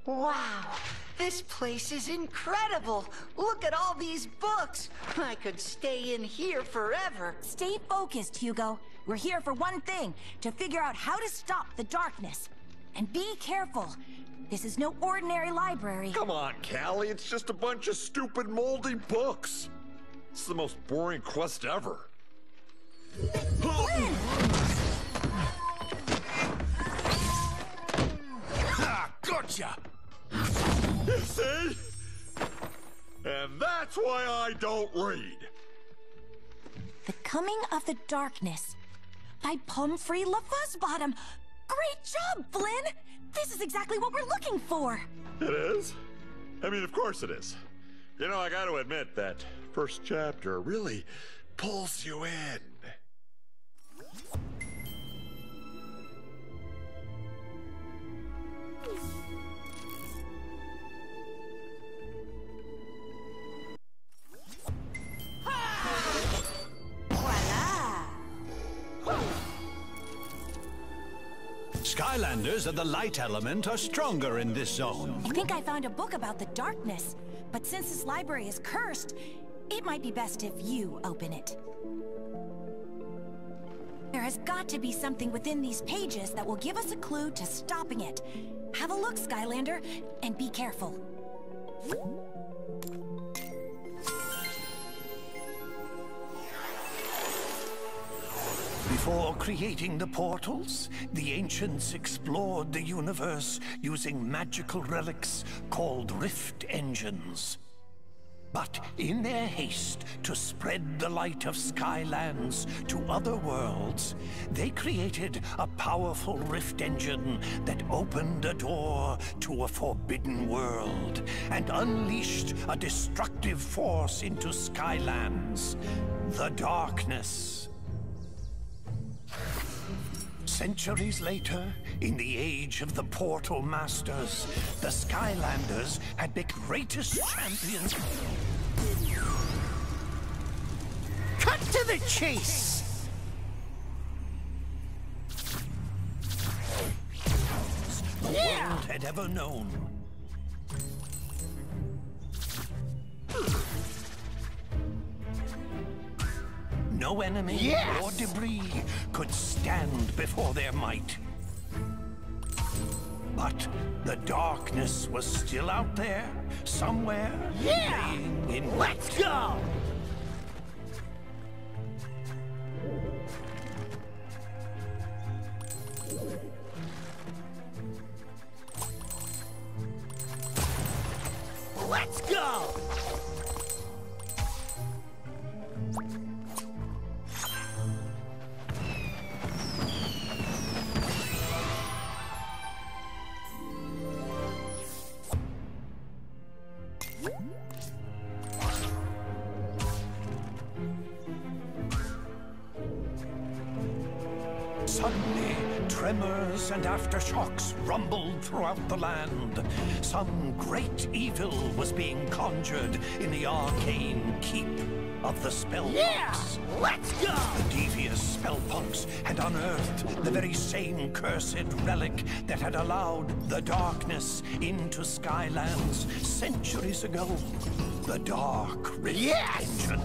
Wow, this place is incredible. Look at all these books. I could stay in here forever. Stay focused, Hugo. We're here for one thing, to figure out how to stop the darkness. And be careful. This is no ordinary library. Come on, Callie. It's just a bunch of stupid, moldy books. It's the most boring quest ever. Ha! Gotcha! You see? And that's why I don't read. The Coming of the Darkness by Pumphrey LaFuzzbottom. Great job, Flynn! This is exactly what we're looking for. It is? I mean, of course it is. You know, I gotta admit that first chapter really pulls you in. Skylanders of the light element are stronger in this zone. I think I found a book about the darkness, but since this library is cursed, it might be best if you open it. There has got to be something within these pages that will give us a clue to stopping it. Have a look, Skylander, and be careful. Before creating the portals, the ancients explored the universe using magical relics called rift engines. But in their haste to spread the light of Skylands to other worlds, they created a powerful rift engine that opened a door to a forbidden world and unleashed a destructive force into Skylands, the darkness. Centuries later, in the age of the Portal Masters, the Skylanders had the greatest champions. Cut to the chase! The world had ever known. No enemy or debris could stand before their might. But the darkness was still out there, somewhere, laying in wait. Let's go! Let's go! Suddenly, tremors and aftershocks rumbled throughout the land. Some great evil was being conjured in the arcane keep of the Spellpunks. Let's go! The devious Spellpunks had unearthed the very same cursed relic that had allowed the darkness into Skylands centuries ago. The Dark Rift Engine.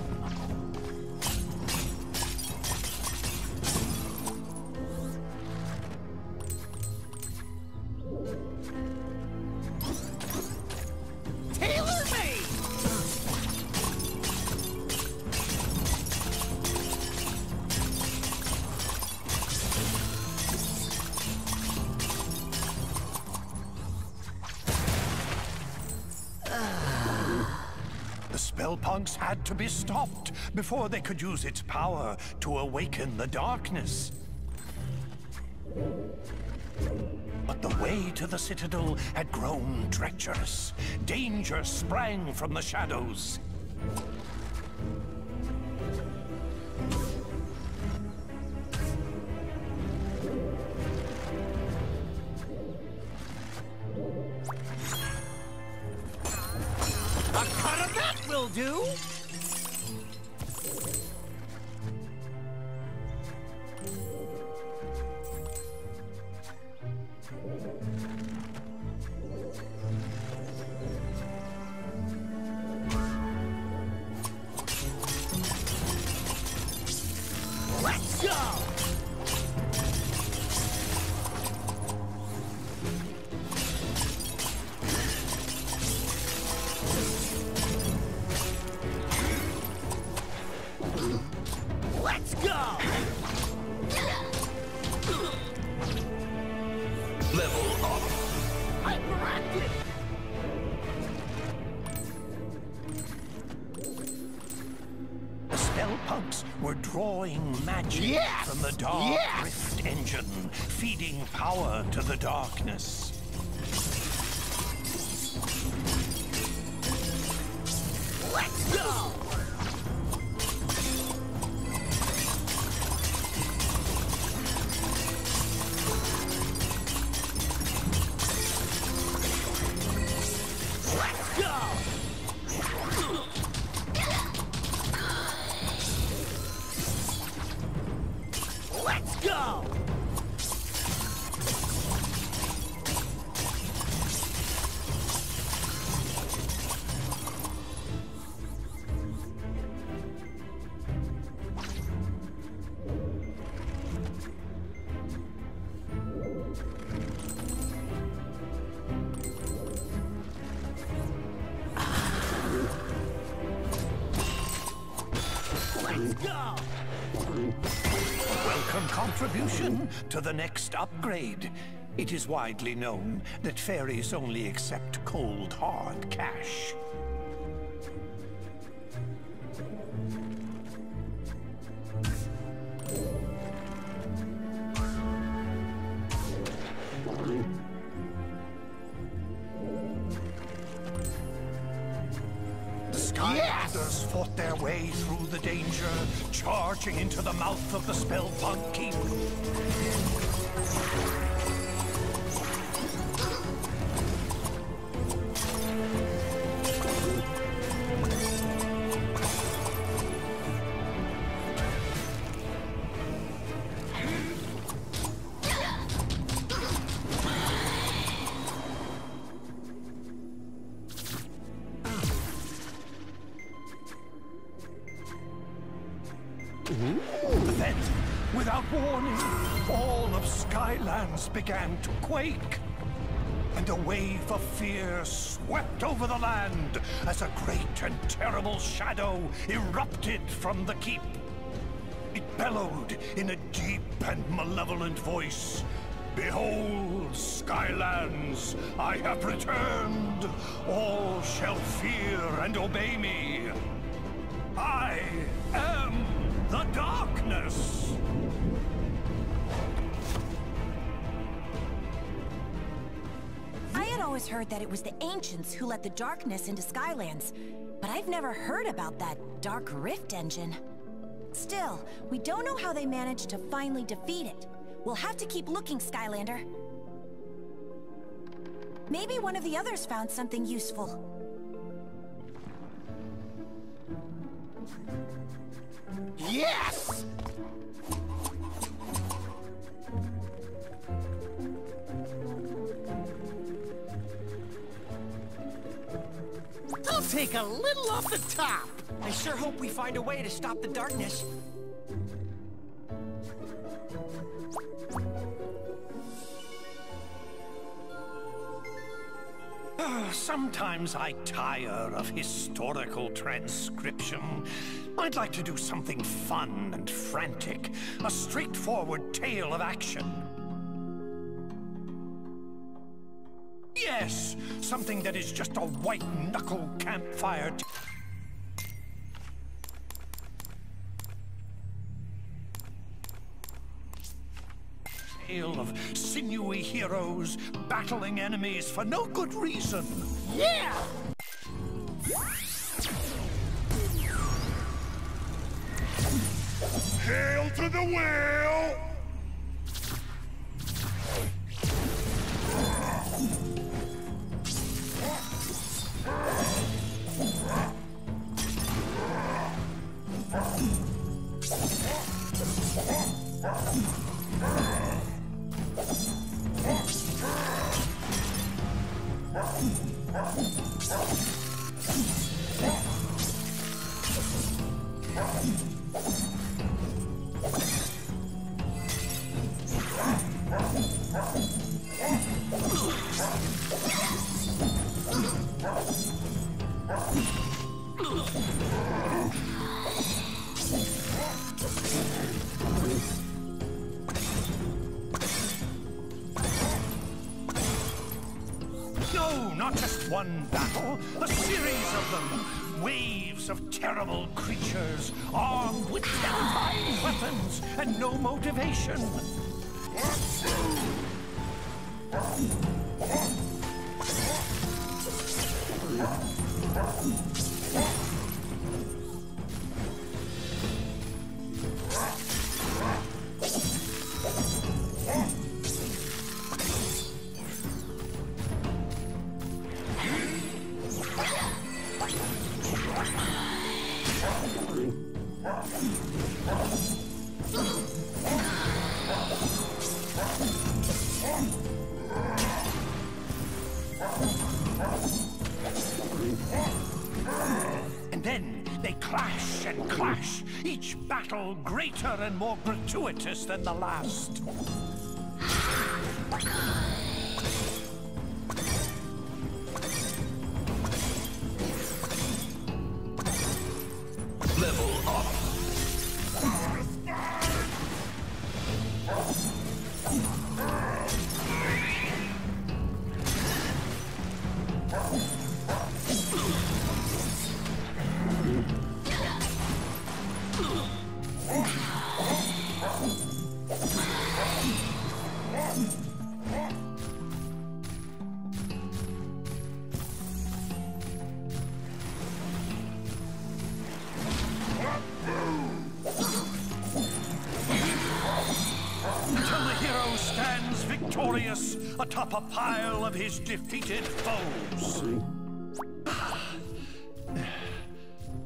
Spellpunks had to be stopped before they could use its power to awaken the darkness. But the way to the Citadel had grown treacherous. Danger sprang from the shadows. A cut of that will do! drawing magic from the dark rift engine, feeding power to the darkness. Let's go! Let's go! Let's go! Welcome contribution to the next upgrade. It is widely known that fairies only accept cold, hard cash. The Skylanders fought their way through the danger, charging into the mouth of the Spellpunk Keep. Then, without warning, all of Skylands began to quake. And a wave of fear swept over the land as a great and terrible shadow erupted from the keep. It bellowed in a deep and malevolent voice. Behold, Skylands, I have returned. All shall fear and obey me. I am the darkness! I had always heard that it was the ancients who let the darkness into Skylands, but I've never heard about that dark rift engine. Still, we don't know how they managed to finally defeat it. We'll have to keep looking, Skylander. Maybe one of the others found something useful. Yes! I'll take a little off the top. I sure hope we find a way to stop the darkness. Sometimes I tire of historical transcription. I'd like to do something fun and frantic, a straightforward tale of action. Yes, something that is just a white-knuckle campfire tale of sinewy heroes battling enemies for no good reason. Yeah! Hail to the whale! No, not just one battle, a series of them. waves of terrible creatures, armed with terrifying weapons and no motivation. And then they clash and clash, each battle greater and more gratuitous than the last. Level up. Until the hero stands victorious atop a pile of his defeated foes.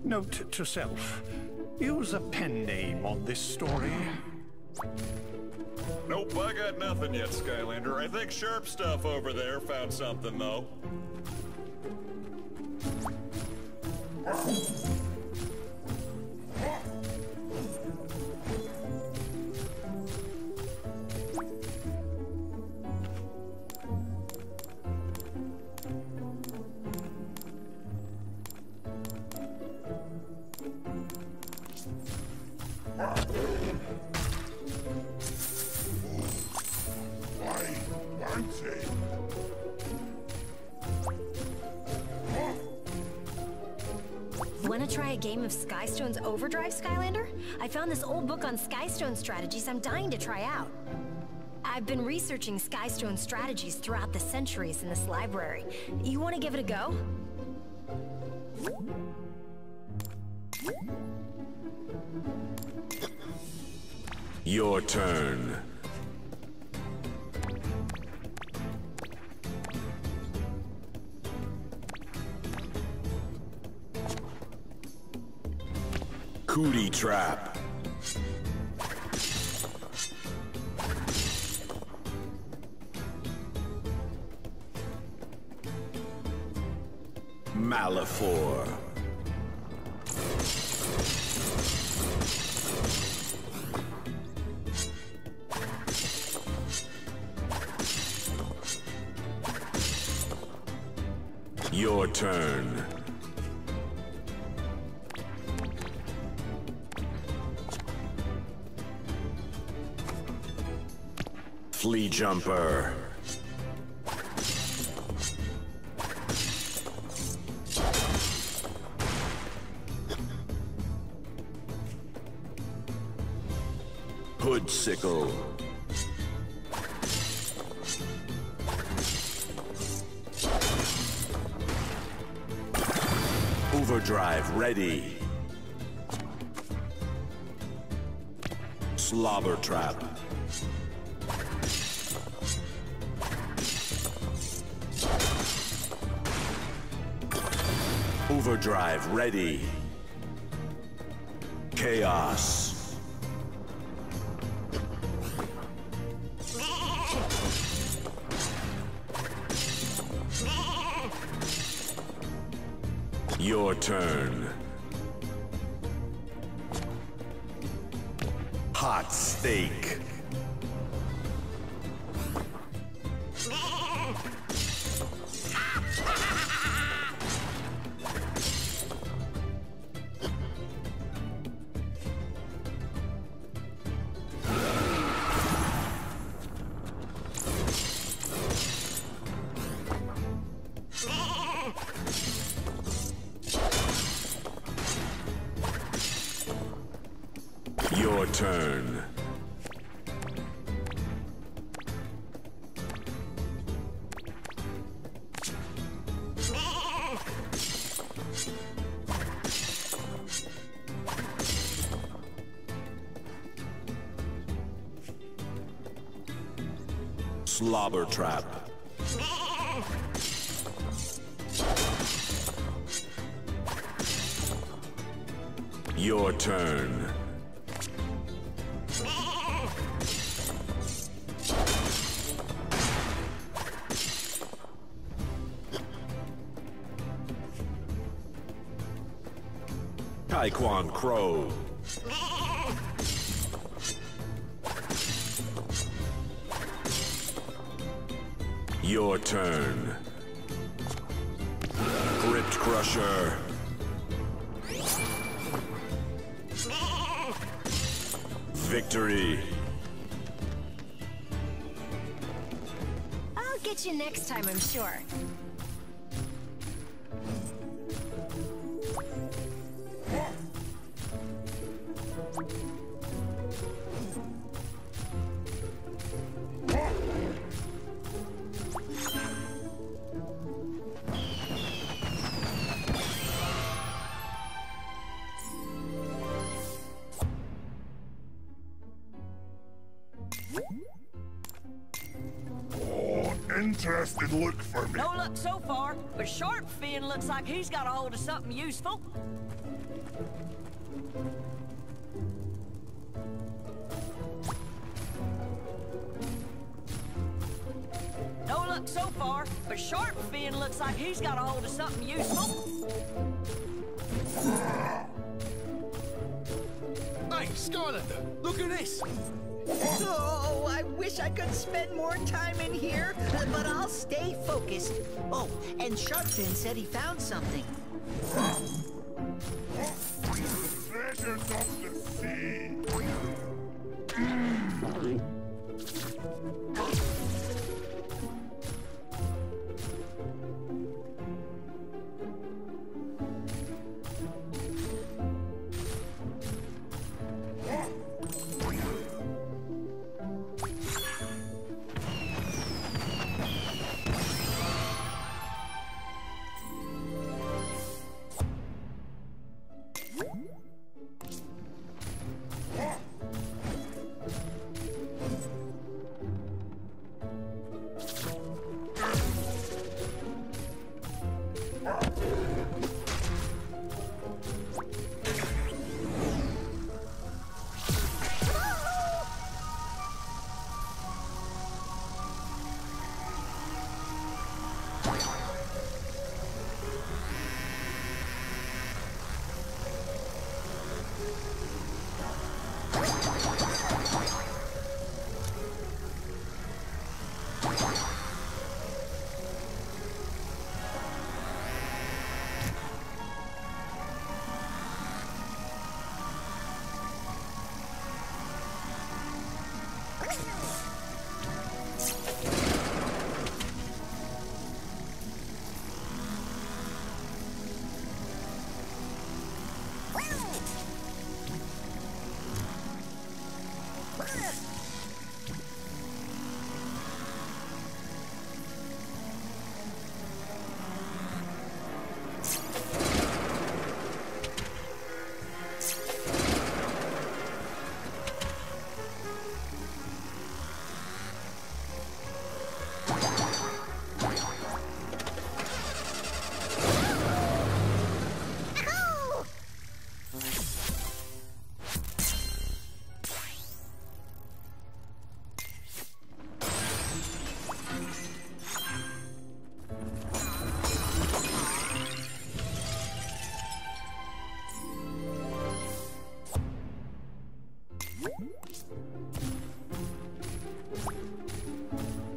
Note to self, use a pen name on this story. Nope, I got nothing yet, Skylander. I think Sharp Stuff over there found something, though. Want to try a game of Skystone's Overdrive, Skylander? I found this old book on Skystone strategies I'm dying to try out. I've been researching Skystone strategies throughout the centuries in this library. You want to give it a go? Your turn. Cootie trap. Malifor. Your turn. Flea jumper. Hoodsicle. Overdrive ready. Slobber trap. Overdrive ready. Chaos. Your turn. Hot steak. Your turn. Slobber trap. Your turn. Taekwon Crow. Your turn. Crypt Crusher. Victory. I'll get you next time, I'm sure. Interested look for me. No luck so far, but Sharp Fin looks like he's got a hold of something useful. No luck so far, but Sharp Fin looks like he's got a hold of something useful. Hey, Skylander, look at this. Oh, I wish I could spend more time in here, but I'll stay focused. Oh, and Sharpfin said he found something. Treasures of the sea.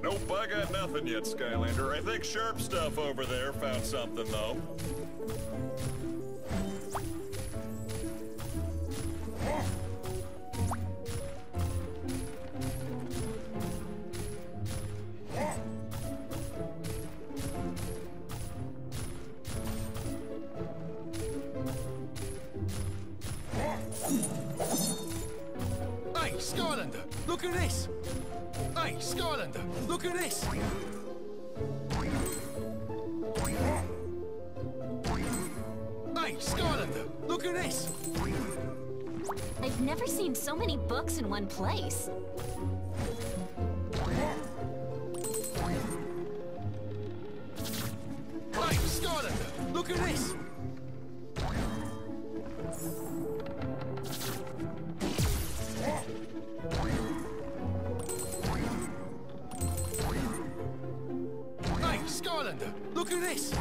Nope, I got nothing yet, Skylander. I think Sharp Stuff over there found something, though. this! Hey, Skylander, look at this! Hey, Skylander, look at this! I've never seen so many books in one place. Hey, Skylander, look at this! Hey, Skylander, look at this!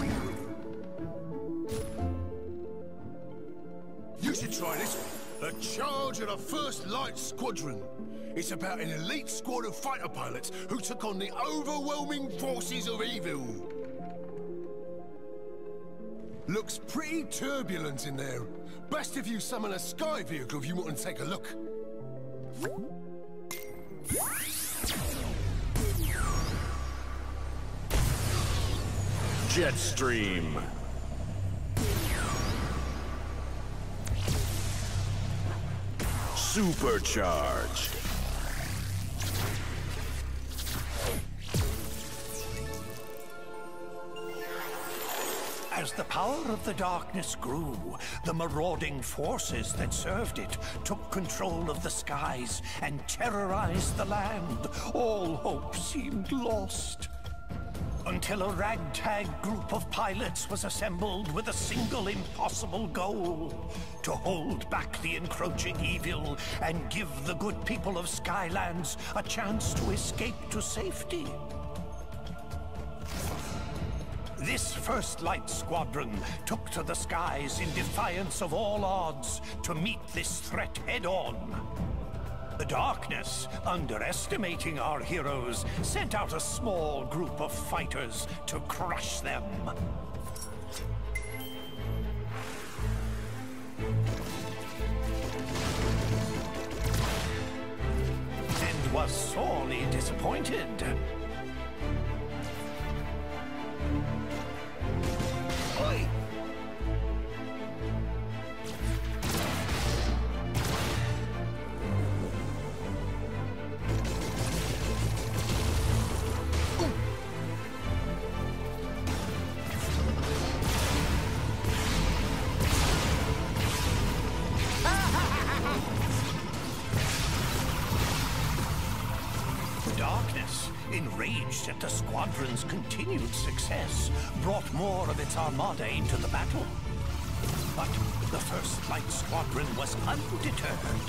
You should try this one. A charge of the 1st Light Squadron. It's about an elite squad of fighter pilots who took on the overwhelming forces of evil. Looks pretty turbulent in there. Best if you summon a sky vehicle if you want to take a look. Jetstream. Supercharged. As the power of the darkness grew, the marauding forces that served it took control of the skies and terrorized the land. All hope seemed lost. Until a ragtag group of pilots was assembled with a single impossible goal: to hold back the encroaching evil and give the good people of Skylands a chance to escape to safety. This 1st Light Squadron took to the skies in defiance of all odds to meet this threat head-on. The darkness, underestimating our heroes, sent out a small group of fighters to crush them. And was sorely disappointed. Oi! Darkness, enraged at the squadron's continued success, brought more of its armada into the battle. But the 1st Light Squadron was undeterred.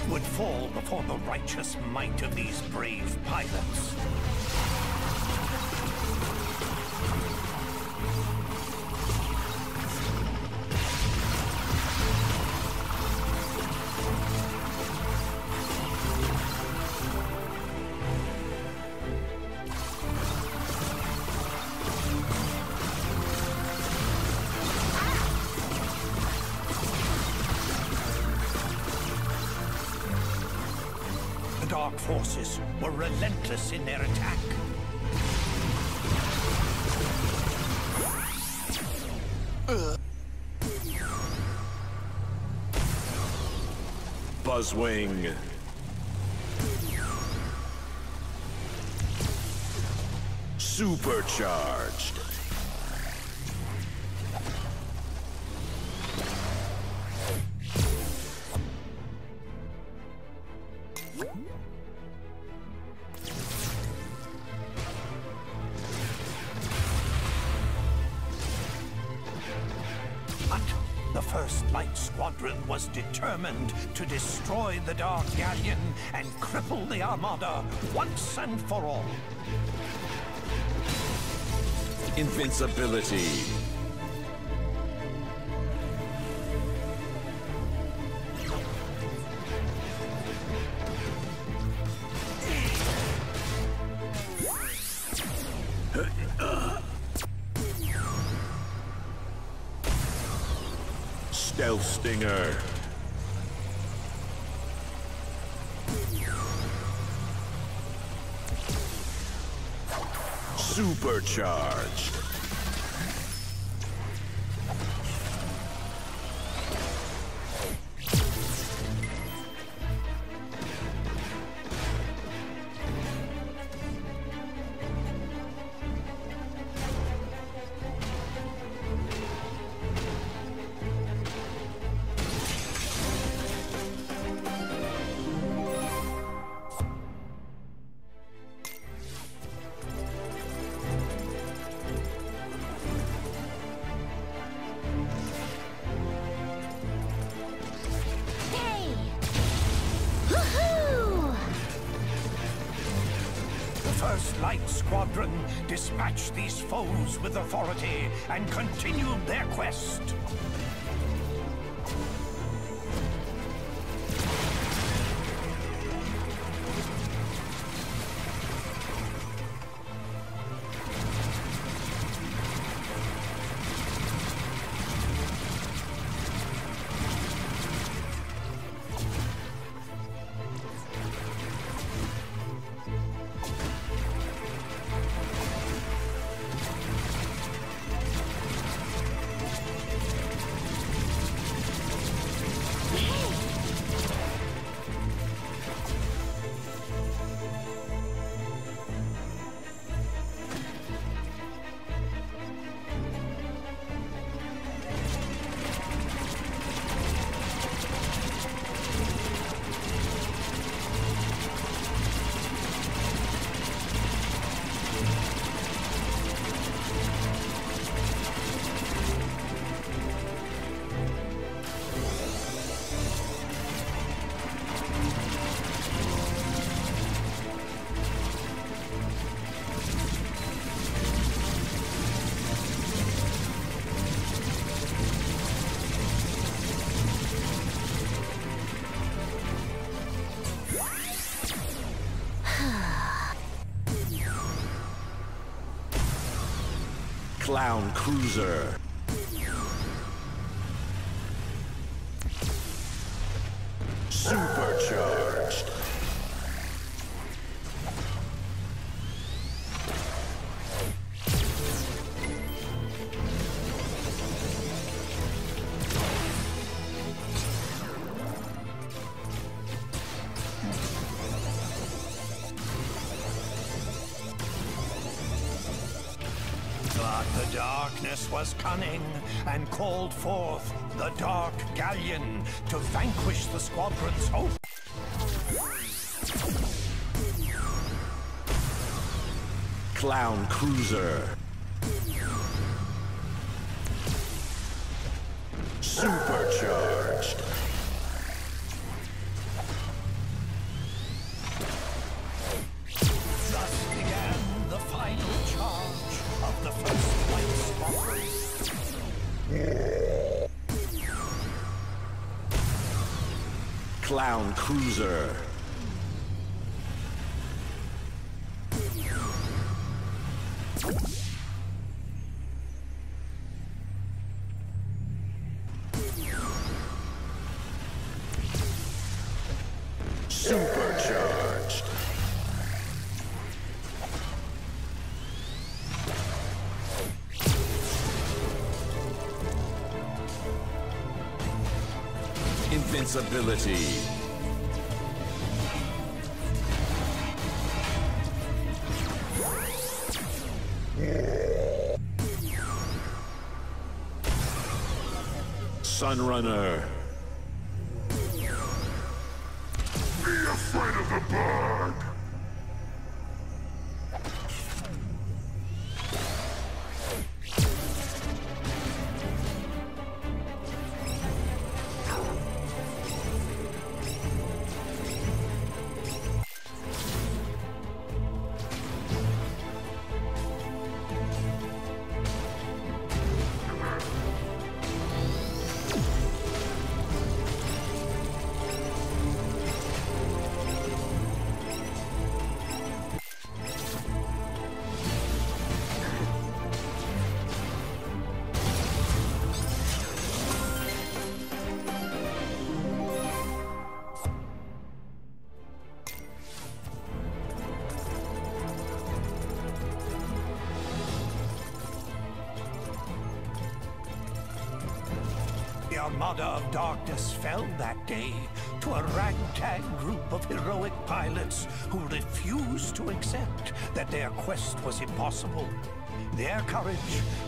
Would fall before the righteous might of these brave pilots. Dark forces were relentless in their attack. Buzzwing. Supercharged. But the 1st Light Squadron was determined to destroy the Dark Galleon and cripple the Armada once and for all. Invincibility. Stealth Final Stinger. Supercharged. First Light Squadron dispatched these foes with authority and continued their quest. Clown Cruiser. Supercharged. But the darkness was cunning and called forth the Dark Galleon to vanquish the squadron's hope. Clown Cruiser. Supercharged. Thus began the final charge of the First Light Squadron. Clown Cruiser. Supercharged. Invincibility. Sunrunner. Be afraid of the bird! armada of darkness fell that day to a ragtag group of heroic pilots who refused to accept that their quest was impossible. Their courage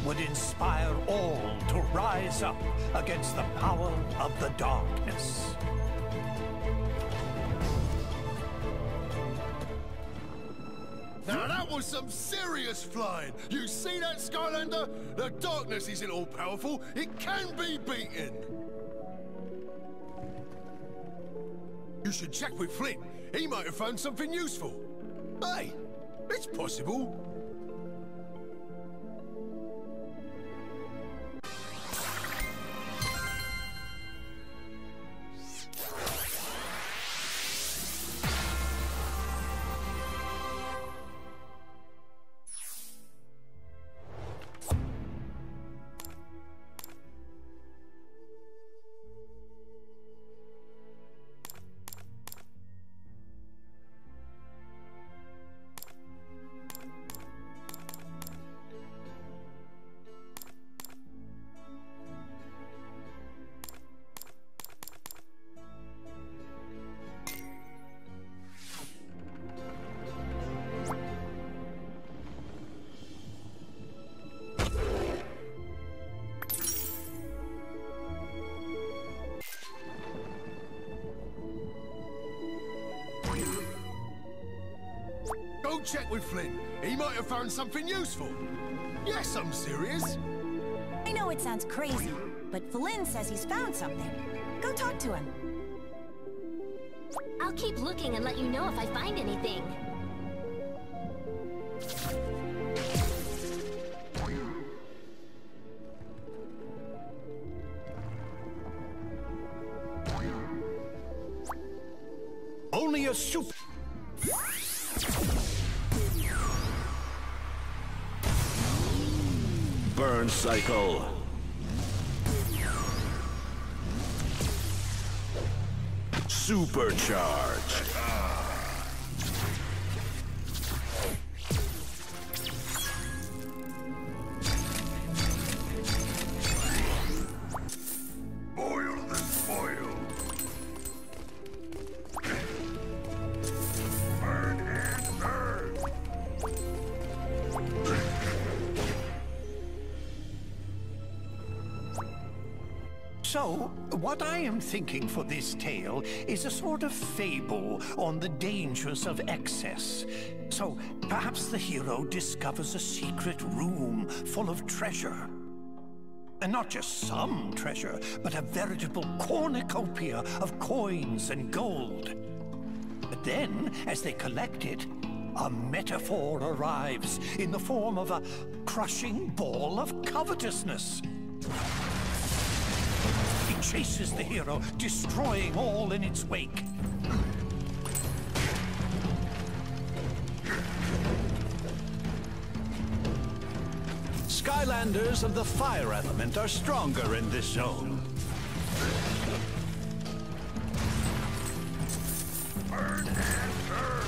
would inspire all to rise up against the power of the darkness. Now that was some serious flying. You see that, Skylander? The darkness isn't all powerful. It can be beaten. You should check with Flint. He might have found something useful. Hey, it's possible. Go check with Flint. He might have found something useful. Yes, I'm serious. I know it sounds crazy, but Flynn says he's found something. Go talk to him. I'll keep looking and let you know if I find anything. Only a super... Burn cycle. Supercharged. Boil the spoil. Burn and burn. So, what I am thinking for this tale is a sort of fable on the dangers of excess. So, perhaps the hero discovers a secret room full of treasure. And not just some treasure, but a veritable cornucopia of coins and gold. But then, as they collect it, a metaphor arrives in the form of a crushing ball of covetousness. It chases the hero, destroying all in its wake. Skylanders of the fire element are stronger in this zone. Burn and burn.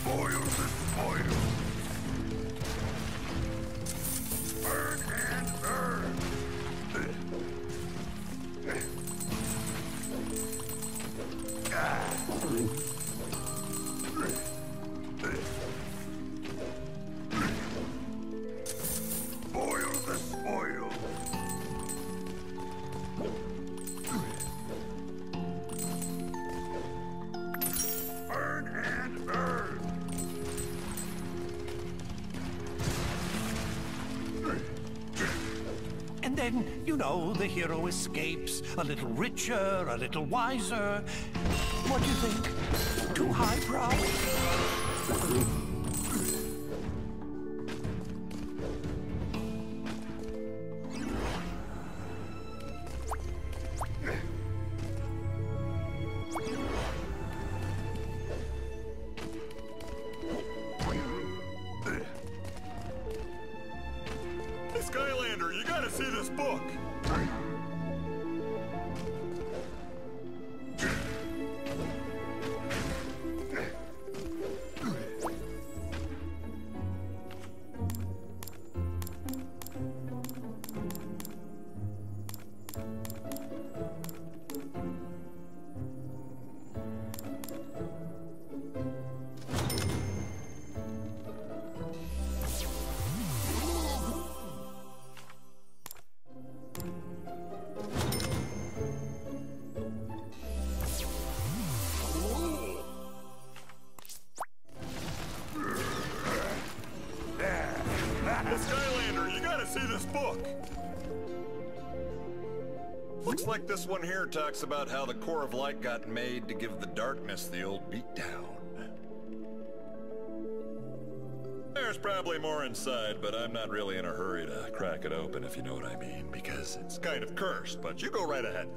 Boil the spoil. Burn and burn. Boil the spoil. Burn and burn. And then, you know, the hero escapes, a little richer, a little wiser. What do you think? Too highbrow? Hey, Skylander, you gotta see this book. Looks like this one here talks about how the core of light got made to give the darkness the old beatdown. There's probably more inside, but I'm not really in a hurry to crack it open, if you know what I mean, because it's kind of cursed, but you go right ahead.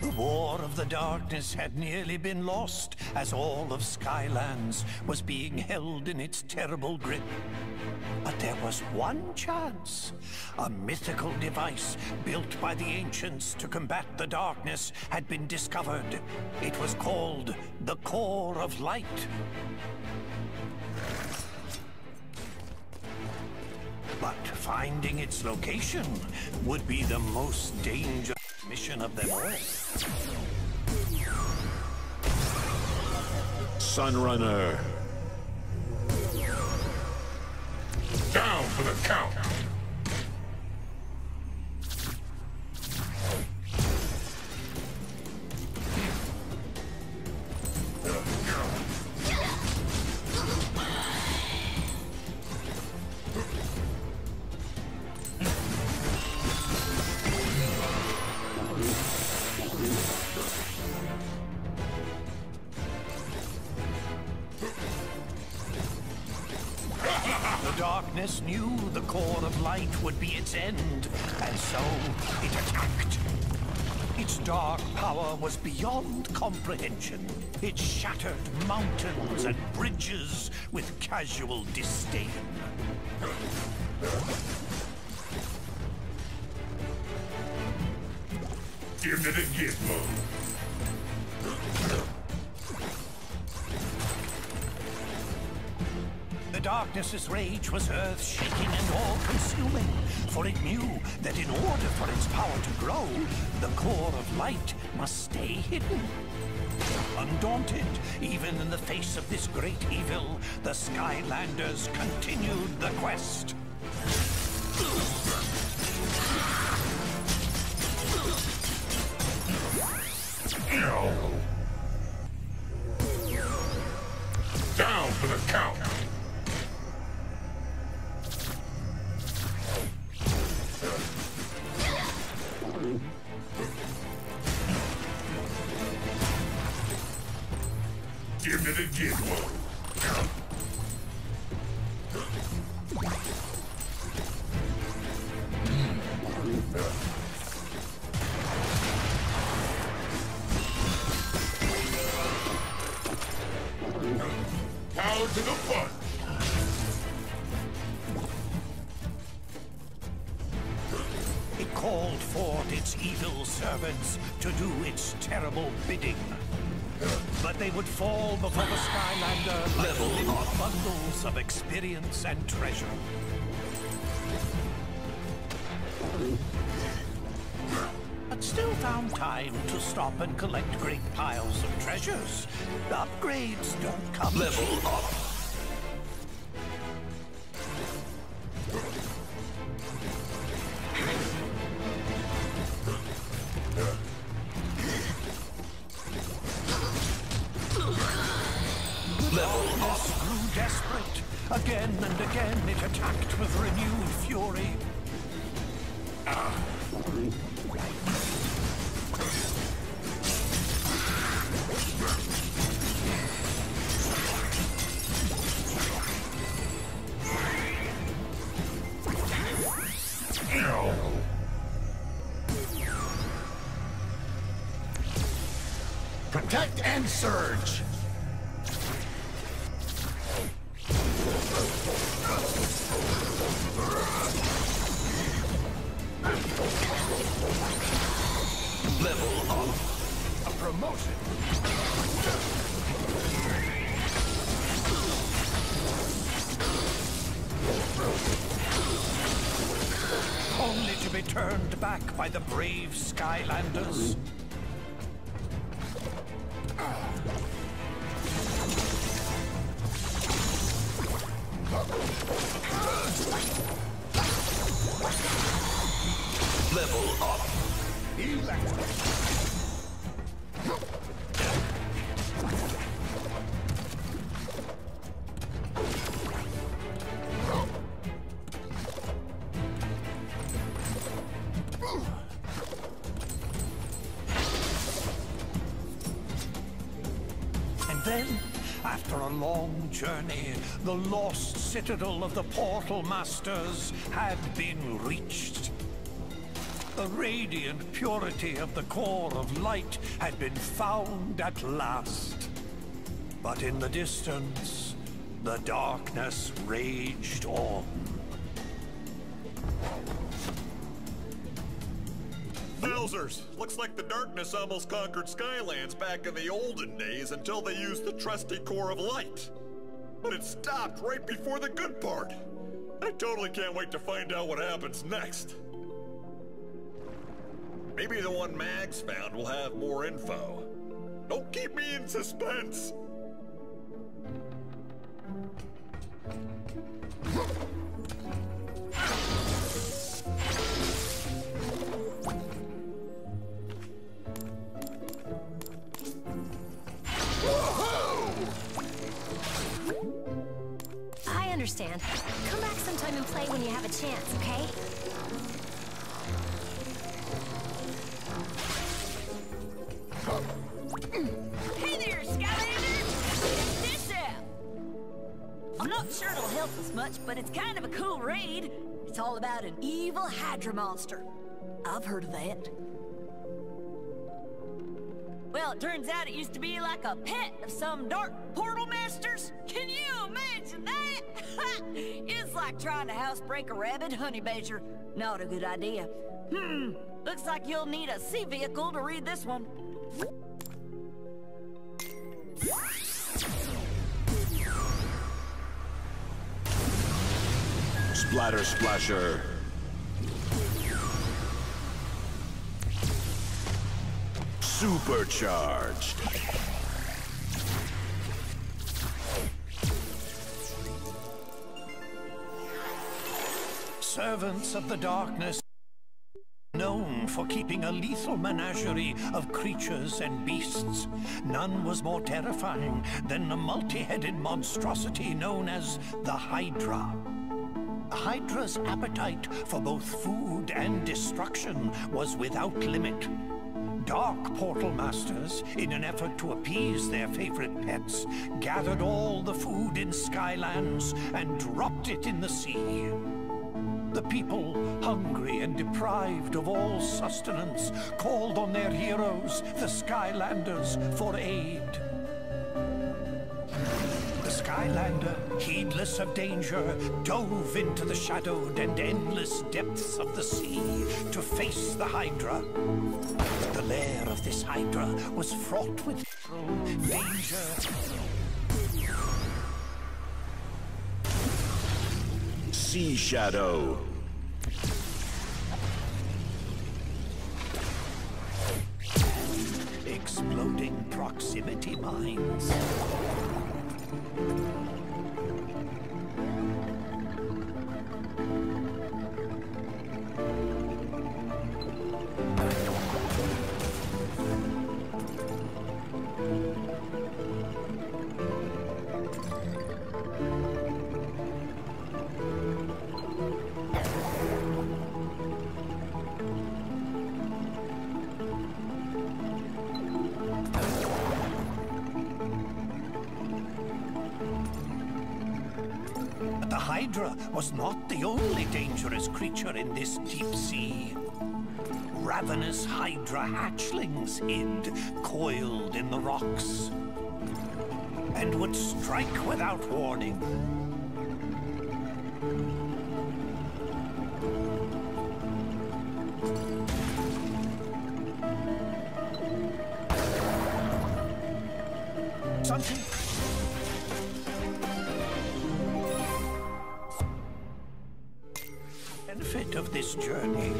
The War of the Darkness had nearly been lost, as all of Skylands was being held in its terrible grip. But there was one chance. A mythical device built by the ancients to combat the darkness had been discovered. It was called the Core of Light. But finding its location would be the most dangerous mission of them all. Sunrunner. Down for the count. Darkness knew the core of light would be its end, and so it attacked. Its dark power was beyond comprehension. It shattered mountains and bridges with casual disdain. Give it a gizmo. The darkness's rage was earth-shaking and all-consuming, for it knew that in order for its power to grow, the core of light must stay hidden. Undaunted, even in the face of this great evil, the Skylanders continued the quest. Down for the count. Give it a gizmo. Power to the punch. It called forth its evil servants to do its terrible bidding. But they would fall before the Skylander like little bundles of experience and treasure. But still found time to stop and collect great piles of treasures. The upgrades don't come cheap. Up. Grew desperate. Again and again it attacked with renewed fury. Protect and surge. Level up. A promotion. Only to be turned back by the brave Skylanders. Level up. After a long journey, the lost citadel of the Portal Masters had been reached. The radiant purity of the core of light had been found at last. But in the distance, the darkness raged on. Wowzers! Looks like the darkness almost conquered Skylands back in the olden days until they used the trusty core of light. But it stopped right before the good part. I totally can't wait to find out what happens next. Maybe the one Mags found will have more info. Don't keep me in suspense! I understand. Come back sometime and play when you have a chance, okay? Hey there, Skylander! Check this out! I'm not sure it'll help us much, but it's kind of a cool raid. It's all about an evil Hydra monster. I've heard of that. Well, it turns out it used to be like a pet of some dark portal masters. Can you imagine that? It's like trying to housebreak a rabid honey badger. Not a good idea. Looks like you'll need a sea vehicle to read this one. Splatter Splasher. Supercharged. Servants of the darkness, known for keeping a lethal menagerie of creatures and beasts. None was more terrifying than the multi-headed monstrosity known as the Hydra. Hydra's appetite for both food and destruction was without limit. Dark Portal Masters, in an effort to appease their favorite pets, gathered all the food in Skylands and dropped it in the sea. The people, hungry and deprived of all sustenance, called on their heroes, the Skylanders, for aid. The Skylander, heedless of danger, dove into the shadowed and endless depths of the sea to face the Hydra. The lair of this Hydra was fraught with danger. Sea Shadow. Exploding proximity mines. The Hydra was not the only dangerous creature in this deep sea. Ravenous Hydra hatchlings hid, coiled in the rocks, and would strike without warning. Something... benefit of this journey.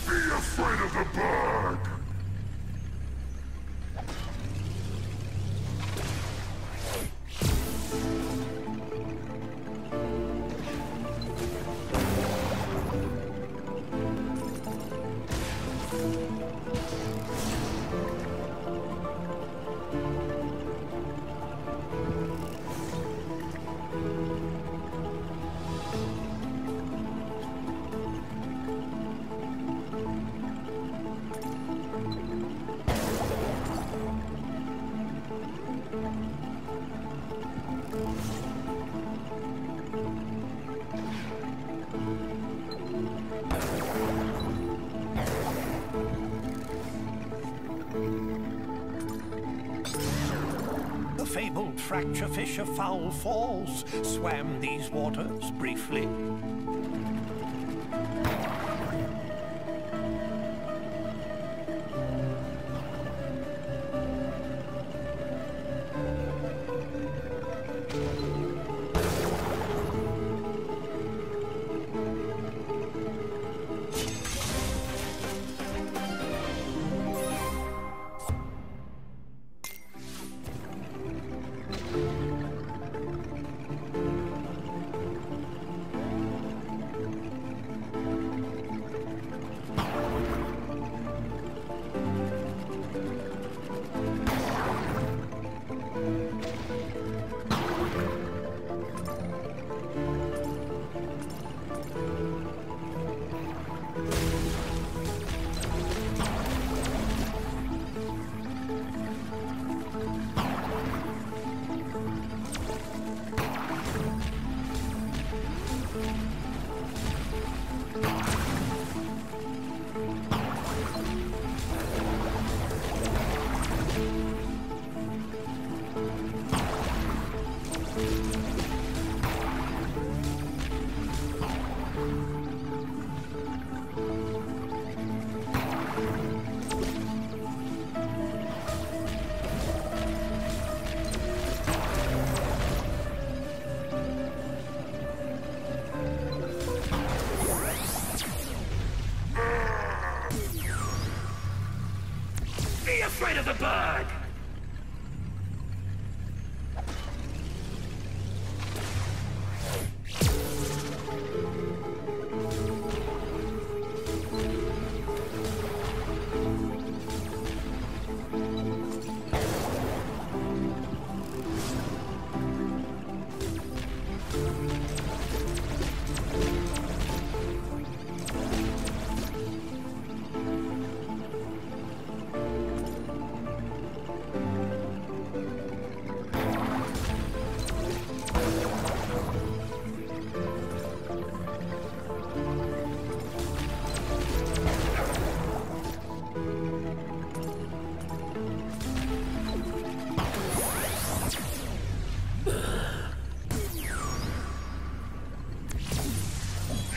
Be afraid of the bird! fabled fracturefish of Foul Falls swam these waters briefly. Be afraid of the bird!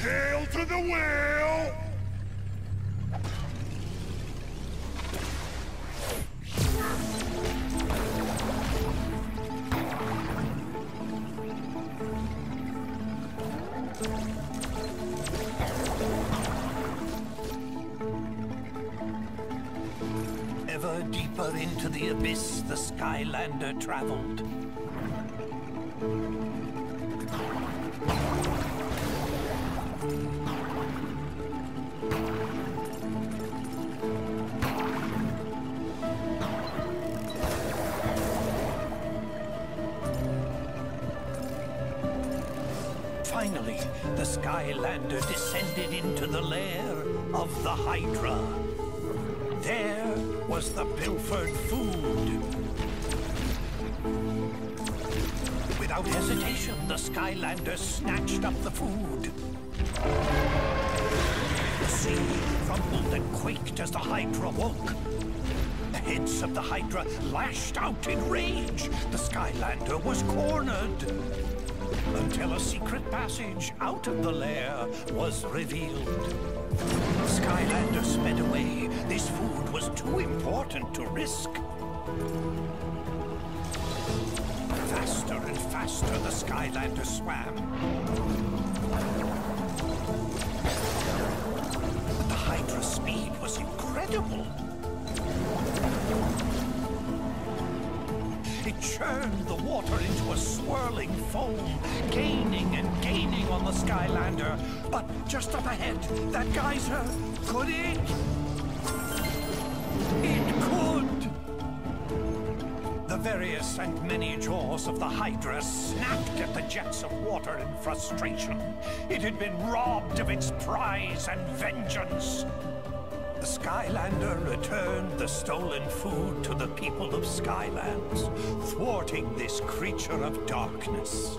Hail to the whale! Ever deeper into the abyss the Skylander traveled. Finally, the Skylander descended into the lair of the Hydra. There was the pilfered food. Without hesitation, the Skylander snatched up the food. The sea rumbled and quaked as the Hydra woke. The heads of the Hydra lashed out in rage. The Skylander was cornered. Until a secret passage out of the lair was revealed. Skylander sped away. This food was too important to risk. Faster and faster the Skylander swam. But the Hydra's speed was incredible. It churned the water into a swirling foam, gaining and gaining on the Skylander. But just up ahead, that geyser, could it? It could! The various and many jaws of the Hydra snapped at the jets of water in frustration. It had been robbed of its prize and vengeance. The Skylander returned the stolen food to the people of Skylands, thwarting this creature of darkness.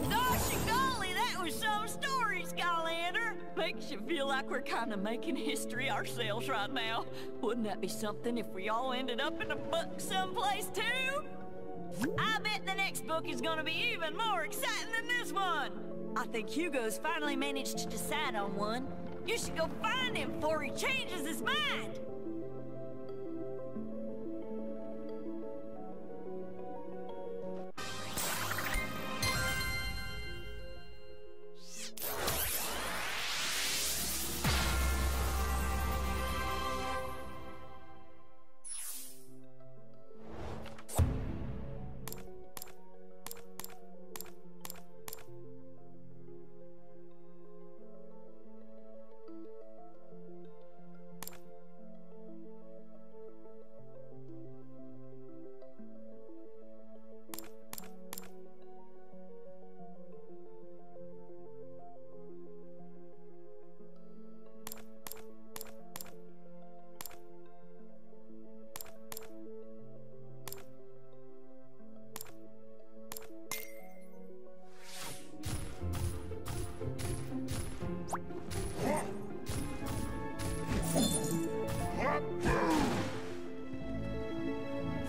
Gosh and golly, that was some story, Skylander. Makes you feel like we're kind of making history ourselves right now. Wouldn't that be something if we all ended up in a book someplace too? I bet the next book is gonna be even more exciting than this one. I think Hugo's finally managed to decide on one. You should go find him before he changes his mind.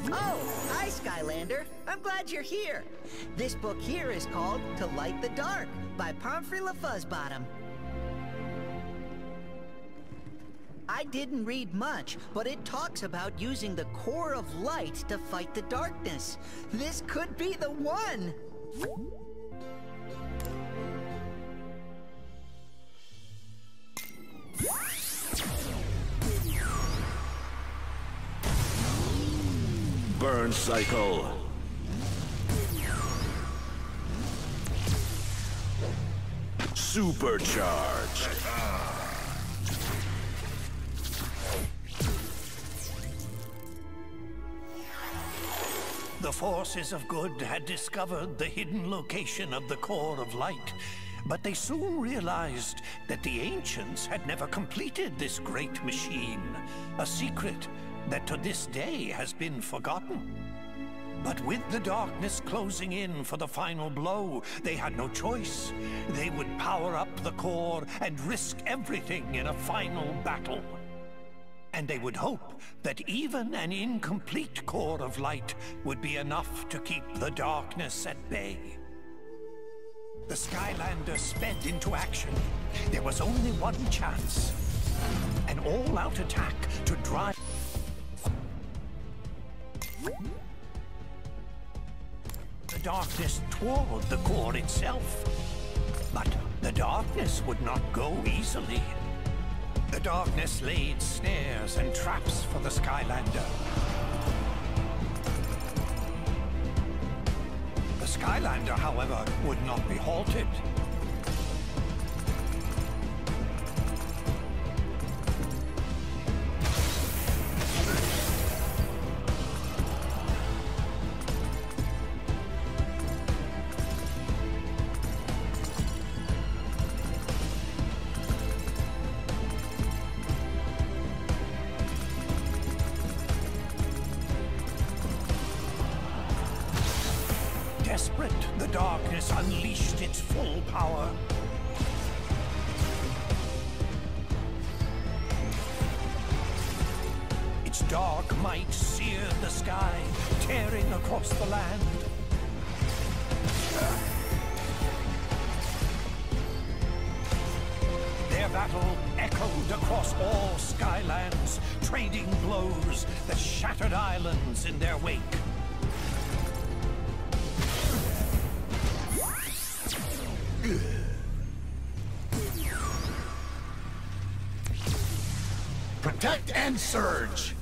Oh, hi, Skylander. I'm glad you're here. This book here is called To Light the Dark by Pomfrey LaFuzzbottom. I didn't read much, but it talks about using the core of light to fight the darkness. This could be the one! Burn cycle. Supercharged. The forces of good had discovered the hidden location of the core of light, but they soon realized that the ancients had never completed this great machine, a secret that to this day has been forgotten. But with the darkness closing in for the final blow, they had no choice. They would power up the core and risk everything in a final battle. And they would hope that even an incomplete core of light would be enough to keep the darkness at bay. The Skylander sped into action. There was only one chance. An all-out attack to drive the darkness toward the core itself. But the darkness would not go easily. The darkness laid snares and traps for the Skylander. The Skylander, however, would not be halted. Desperate, the darkness unleashed its full power. Its dark might seared the sky, tearing across the land. Their battle echoed across all Skylands, trading blows that shattered islands in their wake. Protect and surge!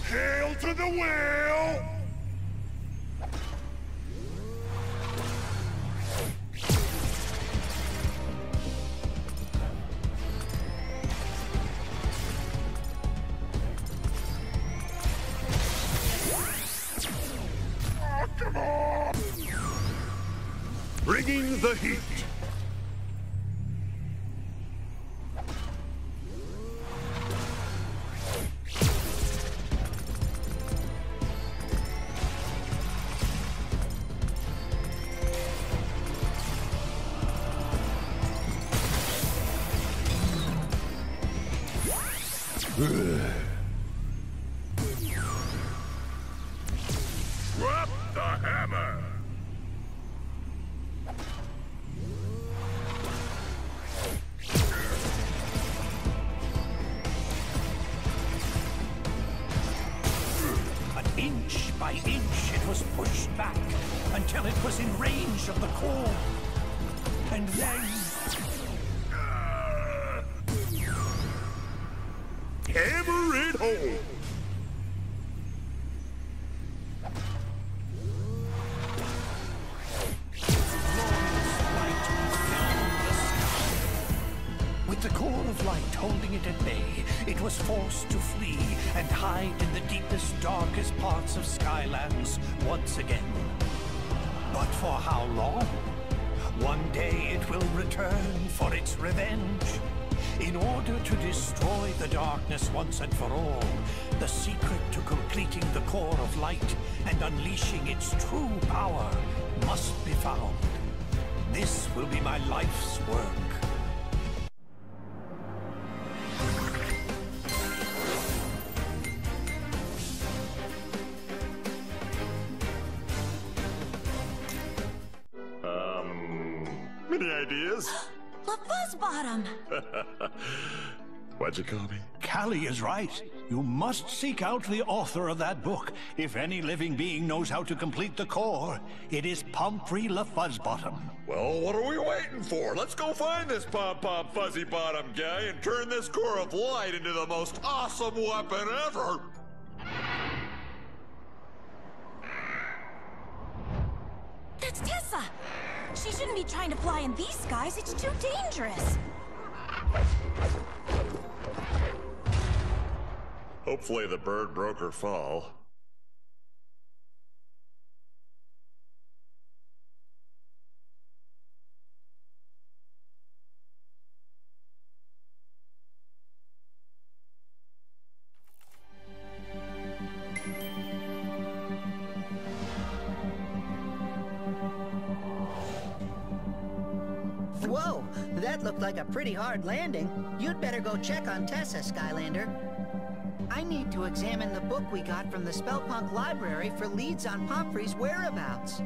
Hail to the whale! Bringing the heat. Drop the hammer! Inch by inch, it was pushed back until it was in range of the core. And then... Hammer it home! With the core of light holding it at bay, it was forced to flee and hide in the deepest, darkest parts of Skylands once again. But for how long? One day it will return for its revenge. In order to destroy the darkness once and for all, the secret to completing the core of light and unleashing its true power must be found. This will be my life's work. Any ideas? The Fuzzbottom! What'd you call me? Callie is right. You must seek out the author of that book. If any living being knows how to complete the core, it is Pomfrey LaFuzzbottom. Well, what are we waiting for? Let's go find this pom-pom fuzzy bottom guy and turn this core of light into the most awesome weapon ever! That's Tessa! She shouldn't be trying to fly in these skies. It's too dangerous. Hopefully the bird broke her fall. Whoa, that looked like a pretty hard landing. You'd better go check on Tessa, Skylander. I need to examine the book we got from the Spellpunk library for leads on Pomfrey's whereabouts.